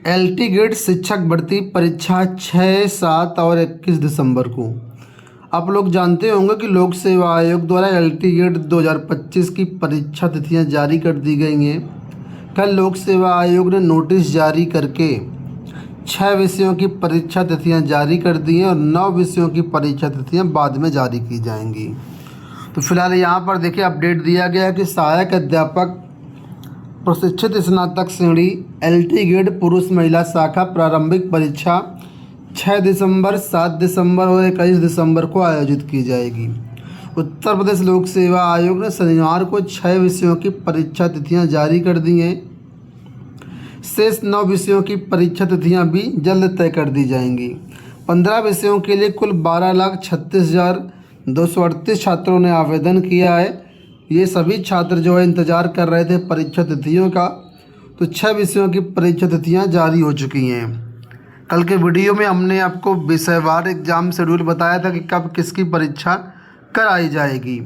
LT grade शिक्षक भर्ती परीक्षा 6, 7 और 21 दिसंबर को। आप लोग जानते होंगे कि लोक सेवा आयोग द्वारा एलटी ग्रेड 2025 की परीक्षा तिथियां जारी कर दी गई हैं। कल लोक सेवा आयोग ने नोटिस जारी करके 6 विषयों की परीक्षा तिथियां जारी कर दी हैं और 9 विषयों की परीक्षा तिथियां बाद में जारी की जाएंगी। तो फिलहाल यहाँ पर देखिए अपडेट दिया गया है कि सहायक अध्यापक प्रशिक्षित स्नातक श्रेणी एलटी ग्रेड पुरुष महिला शाखा प्रारंभिक परीक्षा 6 दिसंबर, 7 दिसंबर और 21 दिसंबर को आयोजित की जाएगी। उत्तर प्रदेश लोक सेवा आयोग ने शनिवार को 6 विषयों की परीक्षा तिथियां जारी कर दी हैं। शेष 9 विषयों की परीक्षा तिथियां भी जल्द तय कर दी जाएंगी। 15 विषयों के लिए कुल 12,36,238 छात्रों ने आवेदन किया है। ये सभी छात्र जो है इंतज़ार कर रहे थे परीक्षा तिथियों का। तो 6 विषयों की परीक्षा तिथियां जारी हो चुकी हैं। कल के वीडियो में हमने आपको विषयवार एग्ज़ाम शेड्यूल बताया था कि कब किसकी परीक्षा कराई जाएगी।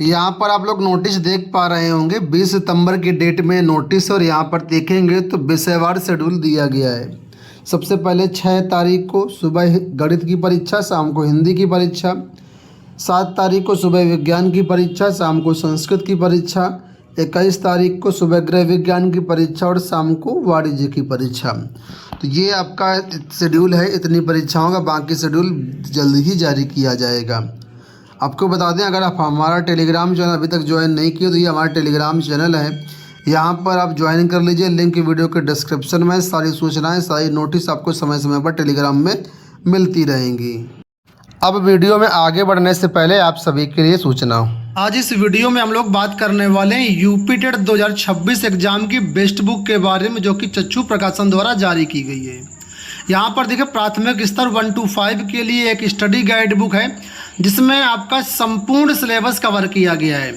यहाँ पर आप लोग नोटिस देख पा रहे होंगे 20 सितंबर की डेट में नोटिस, और यहाँ पर देखेंगे तो विषयवार शेड्यूल दिया गया है। सबसे पहले 6 तारीख को सुबह गणित की परीक्षा, शाम को हिंदी की परीक्षा। 7 तारीख को सुबह विज्ञान की परीक्षा, शाम को संस्कृत की परीक्षा। 21 तारीख को सुबह गृह विज्ञान की परीक्षा और शाम को वाणिज्य की परीक्षा। तो ये आपका शेड्यूल है इतनी परीक्षाओं का। बाकी शेड्यूल जल्द ही जारी किया जाएगा। आपको बता दें, अगर आप हमारा टेलीग्राम चैनल अभी तक ज्वाइन नहीं किए तो ये हमारा टेलीग्राम चैनल है, यहाँ पर आप ज्वाइन कर लीजिए। लिंक वीडियो के डिस्क्रिप्शन में। सारी सूचनाएँ, सारी नोटिस आपको समय समय पर टेलीग्राम में मिलती रहेंगी। अब वीडियो में आगे बढ़ने से पहले आप सभी के लिए सूचना। आज इस वीडियो में हम लोग बात करने वाले हैं यूपी टेट 2026 एग्जाम की बेस्ट बुक के बारे में, जो कि चक्षु प्रकाशन द्वारा जारी की गई है। यहाँ पर देखिए प्राथमिक स्तर 1 to 5 के लिए एक स्टडी गाइड बुक है, जिसमें आपका संपूर्ण सिलेबस कवर किया गया है।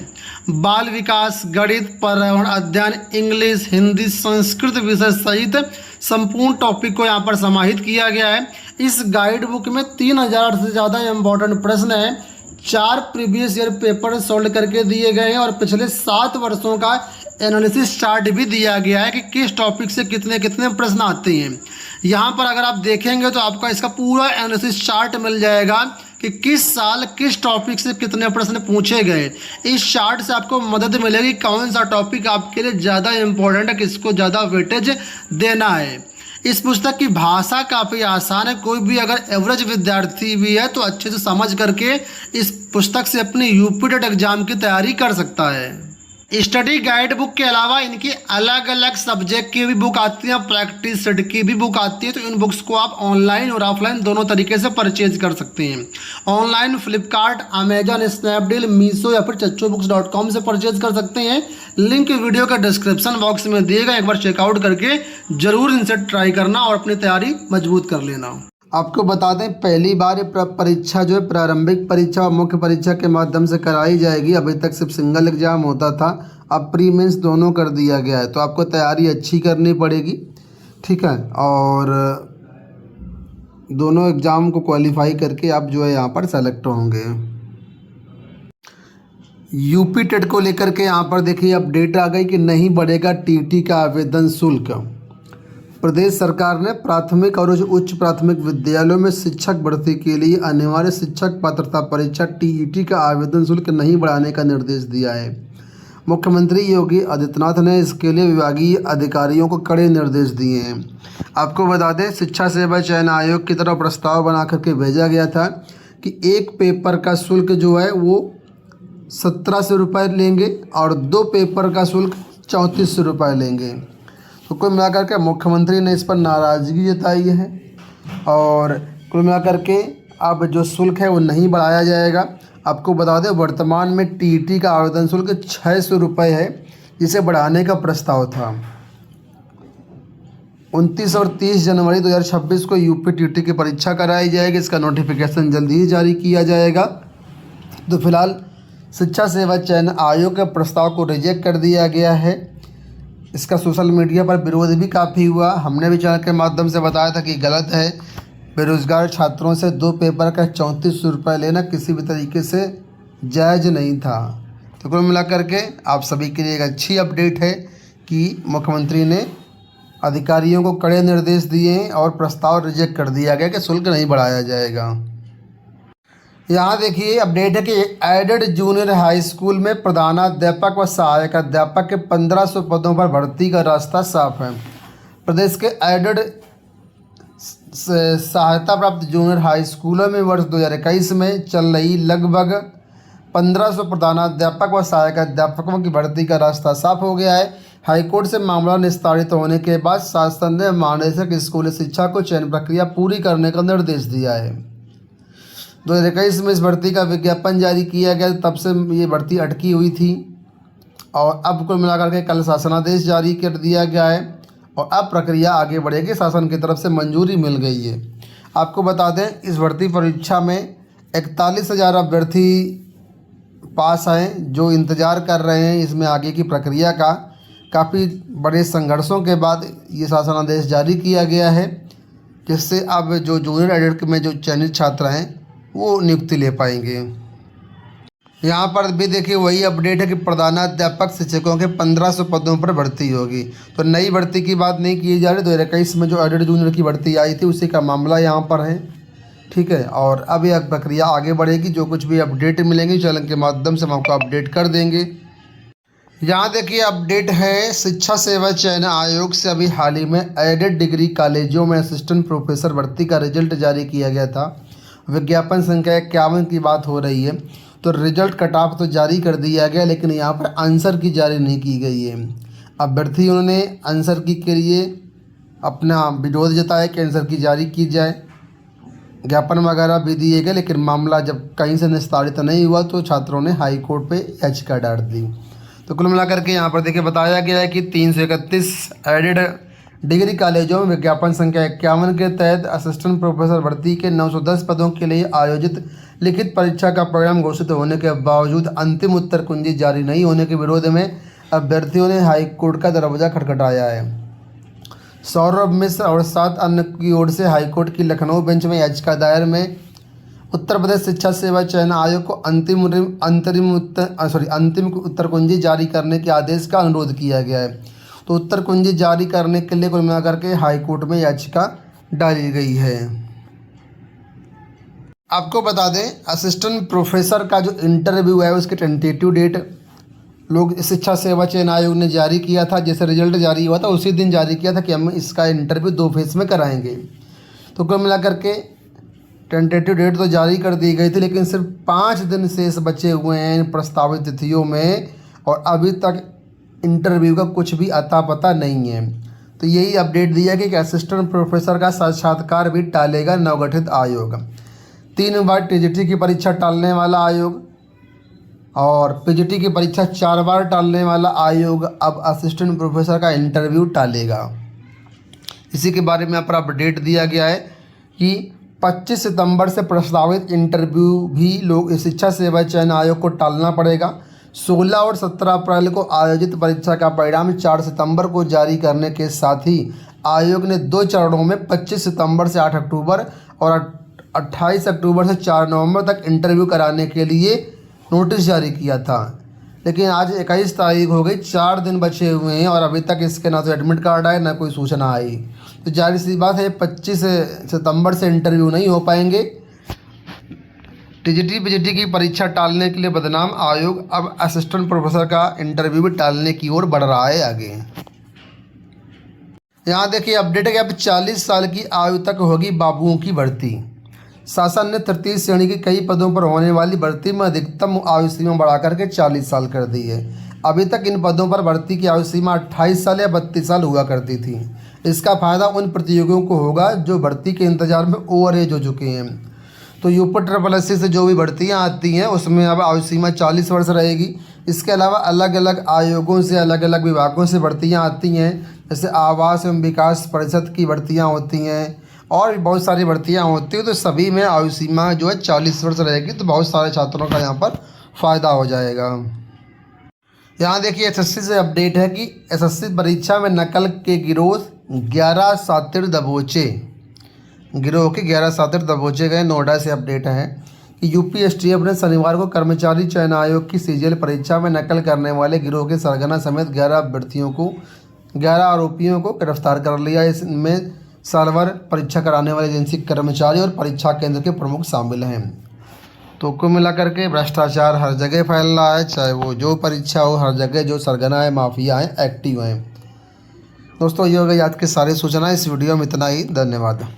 बाल विकास, गणित, पर्यावरण अध्ययन, इंग्लिश, हिंदी, संस्कृत विषय सहित संपूर्ण टॉपिक को यहाँ पर समाहित किया गया है। इस गाइड बुक में 3000 से ज़्यादा इम्पोर्टेंट प्रश्न हैं। 4 प्रीवियस ईयर पेपर सोल्व करके दिए गए हैं और पिछले 7 वर्षों का एनालिसिस चार्ट भी दिया गया है कि किस टॉपिक से कितने कितने प्रश्न आते हैं। यहाँ पर अगर आप देखेंगे तो आपका इसका पूरा एनालिसिस चार्ट मिल जाएगा कि किस साल किस टॉपिक से कितने प्रश्न पूछे गए। इस चार्ट से आपको मदद मिलेगी कौन सा टॉपिक आपके लिए ज़्यादा इम्पोर्टेंट है, किसको ज़्यादा वेटेज देना है। इस पुस्तक की भाषा काफ़ी आसान है। कोई भी अगर एवरेज विद्यार्थी भी है तो अच्छे से समझ करके इस पुस्तक से अपनी यूपी टेट एग्जाम की तैयारी कर सकता है। स्टडी गाइड बुक के अलावा इनकी अलग अलग सब्जेक्ट की भी बुक आती है, प्रैक्टिस सेट की भी बुक आती है। तो इन बुक्स को आप ऑनलाइन और ऑफलाइन दोनों तरीके से परचेज कर सकते हैं। Online Flipkart, Amazon, Snapdeal, Meesho या फिर chachubooks.com से परचेज कर सकते हैं। लिंक वीडियो के डिस्क्रिप्शन बॉक्स में दिएगा। एक बार चेकआउट करके ज़रूर इनसे ट्राई करना और अपनी तैयारी मजबूत कर लेना। आपको बता दें पहली बार परीक्षा जो है प्रारंभिक परीक्षा और मुख्य परीक्षा के माध्यम से कराई जाएगी। अभी तक सिर्फ सिंगल एग्जाम होता था, अब प्री मेंस दोनों कर दिया गया है। तो आपको तैयारी अच्छी करनी पड़ेगी, ठीक है। और दोनों एग्ज़ाम को क्वालिफाई करके आप जो है यहाँ पर सेलेक्ट होंगे। यूपी टेट को लेकर के यहाँ पर देखिए अपडेट आ गई कि नहीं बढ़ेगा टीईटी का आवेदन शुल्क। प्रदेश सरकार ने प्राथमिक और उच्च प्राथमिक विद्यालयों में शिक्षक भर्ती के लिए अनिवार्य शिक्षक पात्रता परीक्षा टीईटी का आवेदन शुल्क नहीं बढ़ाने का निर्देश दिया है। मुख्यमंत्री योगी आदित्यनाथ ने इसके लिए विभागीय अधिकारियों को कड़े निर्देश दिए हैं। आपको बता दें शिक्षा सेवा चयन आयोग की तरफ प्रस्ताव बना करके भेजा गया था कि एक पेपर का शुल्क जो है वो 1700 रुपये लेंगे और 2 पेपर का शुल्क 3400 रुपये लेंगे। तो कुल मिलाकर के मुख्यमंत्री ने इस पर नाराज़गी जताई है और कुल मिलाकर के अब जो शुल्क है वो नहीं बढ़ाया जाएगा। आपको बता दें वर्तमान में टीईटी का आवेदन शुल्क 600 रुपये है, जिसे बढ़ाने का प्रस्ताव था। 29 और 30 जनवरी 2026 को यूपी टीईटी की परीक्षा कराई जाएगी। इसका नोटिफिकेशन जल्दी ही जारी किया जाएगा। तो फिलहाल शिक्षा सेवा चयन आयोग के प्रस्ताव को रिजेक्ट कर दिया गया है। इसका सोशल मीडिया पर विरोध भी काफ़ी हुआ। हमने भी चैनल के माध्यम से बताया था कि गलत है। बेरोजगार छात्रों से 2 पेपर का 3400 रुपये लेना किसी भी तरीके से जायज़ नहीं था। तो कुल मिलाकर के आप सभी के लिए एक अच्छी अपडेट है कि मुख्यमंत्री ने अधिकारियों को कड़े निर्देश दिए हैं और प्रस्ताव रिजेक्ट कर दिया गया कि शुल्क नहीं बढ़ाया जाएगा। यहाँ देखिए अपडेट है कि एडेड जूनियर हाई स्कूल में प्रधानाध्यापक व सहायक अध्यापक के 1500 पदों पर भर्ती का रास्ता साफ है। प्रदेश के एडेड सहायता प्राप्त जूनियर हाई स्कूलों में वर्ष 2021 में चल रही लगभग 1500 प्रधानाध्यापक व सहायक अध्यापकों की भर्ती का रास्ता साफ हो गया है। हाईकोर्ट से मामला निस्तारित होने के बाद शासन ने महानिदेशक स्कूली शिक्षा को चयन प्रक्रिया पूरी करने का निर्देश दिया है। 2021 में इस भर्ती का विज्ञापन जारी किया गया, तब से ये भर्ती अटकी हुई थी और अब कुल मिलाकर के कल शासनादेश जारी कर दिया गया है और अब प्रक्रिया आगे बढ़ेगी। शासन की तरफ से मंजूरी मिल गई है। आपको बता दें इस भर्ती परीक्षा में 41,000 अभ्यर्थी पास हैं जो इंतज़ार कर रहे हैं इसमें आगे की प्रक्रिया का। काफ़ी बड़े संघर्षों के बाद ये शासनादेश जारी किया गया है, जिससे अब जो जूनियर एडेड में जो चयनित छात्र हैं वो नियुक्ति ले पाएंगे। यहाँ पर भी देखिए वही अपडेट है कि प्रधानाध्यापक शिक्षकों के 1500 पदों पर भर्ती होगी। तो नई भर्ती की बात नहीं की जा रही। 2021 में जो एडेड जूनियर की भर्ती आई थी उसी का मामला यहाँ पर है, ठीक है। और अब यह प्रक्रिया आगे बढ़ेगी। जो कुछ भी अपडेट मिलेंगे चैनल के माध्यम से हम आपको अपडेट कर देंगे। यहाँ देखिए अपडेट है शिक्षा सेवा चयन आयोग से अभी हाल ही में एडेड डिग्री कॉलेजों में असिस्टेंट प्रोफेसर भर्ती का रिजल्ट जारी किया गया था। विज्ञापन संख्या 51 की बात हो रही है। तो रिजल्ट कट ऑफ तो जारी कर दिया गया, लेकिन यहाँ पर आंसर की जारी नहीं की गई है। अभ्यर्थियों ने आंसर की के लिए अपना विरोध जताया कि आंसर की जारी की जाए। ज्ञापन वगैरह भी दिए गए, लेकिन मामला जब कहीं से निस्तारित नहीं हुआ तो छात्रों ने हाई कोर्ट पे याचिका डाल दी। तो कुल मिलाकर के यहाँ पर देखिए बताया गया है कि 331 एडेड डिग्री कॉलेजों में विज्ञापन संख्या 51 के तहत असिस्टेंट प्रोफेसर भर्ती के 910 पदों के लिए आयोजित लिखित परीक्षा का परिणाम घोषित होने के बावजूद अंतिम उत्तर कुंजी जारी नहीं होने के विरोध में अभ्यर्थियों ने हाई कोर्ट का दरवाजा खटखटाया है। सौरभ मिश्र और 7 अन्य की ओर से हाईकोर्ट की लखनऊ बेंच में याचिका दायर में उत्तर प्रदेश शिक्षा सेवा चयन आयोग को अंतिम उत्तर कुंजी जारी करने के आदेश का अनुरोध किया गया है। तो उत्तर कुंजी जारी करने के लिए कुल मिलाकर के हाईकोर्ट में याचिका डाली गई है। आपको बता दें असिस्टेंट प्रोफेसर का जो इंटरव्यू है उसके टेंटेटिव डेट लोग शिक्षा सेवा चयन आयोग ने जारी किया था। जैसे रिजल्ट जारी हुआ था उसी दिन जारी किया था कि हम इसका इंटरव्यू 2 फेज में कराएंगे। तो कुल मिलाकर के टेंटेटिव डेट तो जारी कर दी गई थी, लेकिन सिर्फ 5 दिन शेष बचे हुए हैं प्रस्तावित तिथियों में और अभी तक इंटरव्यू का कुछ भी अता पता नहीं है। तो यही अपडेट दिया कि असिस्टेंट प्रोफेसर का साक्षात्कार भी टालेगा नवगठित आयोग। 3 बार टीजीटी की परीक्षा टालने वाला आयोग और पीजीटी की परीक्षा 4 बार टालने वाला आयोग अब असिस्टेंट प्रोफेसर का इंटरव्यू टालेगा। इसी के बारे में यहाँ पर अपडेट दिया गया है कि 25 सितंबर से प्रस्तावित इंटरव्यू भी लोग शिक्षा सेवा चयन आयोग को टालना पड़ेगा। 16 और 17 अप्रैल को आयोजित परीक्षा का परिणाम 4 सितंबर को जारी करने के साथ ही आयोग ने 2 चरणों में 25 सितंबर से 8 अक्टूबर और 28 अक्टूबर से 4 नवंबर तक इंटरव्यू कराने के लिए नोटिस जारी किया था। लेकिन आज 21 तारीख हो गई, 4 दिन बचे हुए हैं और अभी तक इसके ना तो एडमिट कार्ड आए ना कोई सूचना आई। तो जाहिर सी बात है 25 सितंबर से इंटरव्यू नहीं हो पाएंगे। टीजीटी पीजीटी की परीक्षा टालने के लिए बदनाम आयोग अब असिस्टेंट प्रोफेसर का इंटरव्यू भी टालने की ओर बढ़ रहा है आगे। यहाँ देखिए अपडेट है कि अब 40 साल की आयु तक होगी बाबुओं की भर्ती। शासन ने तृतीय श्रेणी के कई पदों पर होने वाली भर्ती में अधिकतम आयु सीमा बढ़ाकर के 40 साल कर दी है। अभी तक इन पदों पर भर्ती की आयु सीमा 28 साल या 32 साल हुआ करती थी। इसका फायदा उन प्रतियोगियों को होगा जो भर्ती के इंतजार में ओवर एज हो चुके हैं। तो यूपी SSSC से जो भी भर्तियां आती हैं उसमें अब आयु सीमा 40 वर्ष रहेगी। इसके अलावा अलग अलग आयोगों से अलग अलग विभागों से भर्तियां आती हैं, जैसे आवास एवं विकास परिषद की भर्तियां होती हैं और भी बहुत सारी भर्तियां होती हैं। तो सभी में आयु सीमा जो है 40 वर्ष रहेगी। तो बहुत सारे छात्रों का यहाँ पर फ़ायदा हो जाएगा। यहाँ देखिए SSC से अपडेट है कि SSC परीक्षा में नकल के गिरोह 11 शातिर दबोचे। गिरोह के 11 शातिर दबोचे गए। नोएडा से अपडेट है कि यूपी STF ने शनिवार को कर्मचारी चयन आयोग की CGL परीक्षा में नकल करने वाले गिरोह के सरगना समेत 11 अभ्यर्थियों को 11 आरोपियों को गिरफ्तार कर लिया। इसमें सर्वर, परीक्षा कराने वाले एजेंसी के कर्मचारी और परीक्षा केंद्र के प्रमुख शामिल हैं। तो कुल मिलाकर के भ्रष्टाचार हर जगह फैल रहा है, चाहे वो जो परीक्षा हो, हर जगह जो सरगना है, माफिया हैं, एक्टिव हैं। दोस्तों ये हो गई आज की सारी सूचना। इस वीडियो में इतना ही। धन्यवाद।